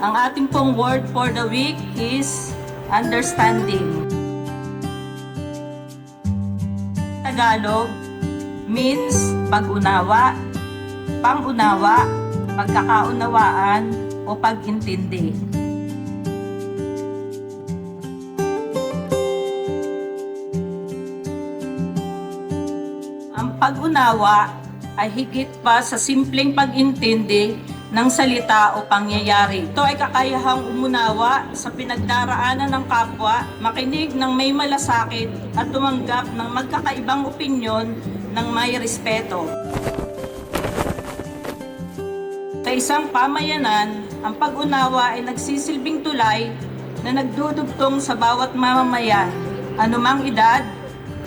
Ang ating pong word for the week is understanding. Tagalog means pag-unawa, pang-unawa, pagkakaunawaan o pag-intindi. Ang pag-unawa ay higit pa sa simpleng pag-intindi ng salita o pangyayari. Ito ay kakayahang umunawa sa pinagdaraanan ng kapwa, makinig ng may malasakit at tumanggap ng magkakaibang opinyon ng may respeto. Sa isang pamayanan, ang pag-unawa ay nagsisilbing tulay na nagdudugtong sa bawat mamamayan, anumang edad,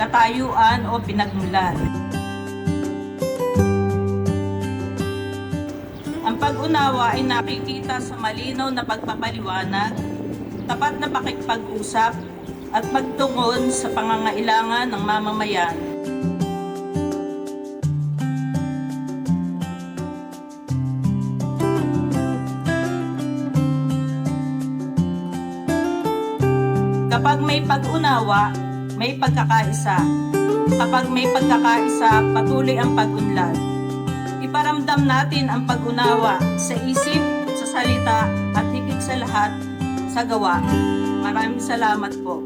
katayuan o pinagmulan. Ang pag-unawa ay nakikita sa malinaw na pagpapaliwanag, tapat na pakikipag-usap at pagtungon sa pangangailangan ng mamamayan. Kapag may pag-unawa, may pagkakaisa. Kapag may pagkakaisa, patuloy ang pag-unlad. Iparamdam natin ang pag-unawa sa isip, sa salita, at higit sa lahat, sa gawa. Maraming salamat po.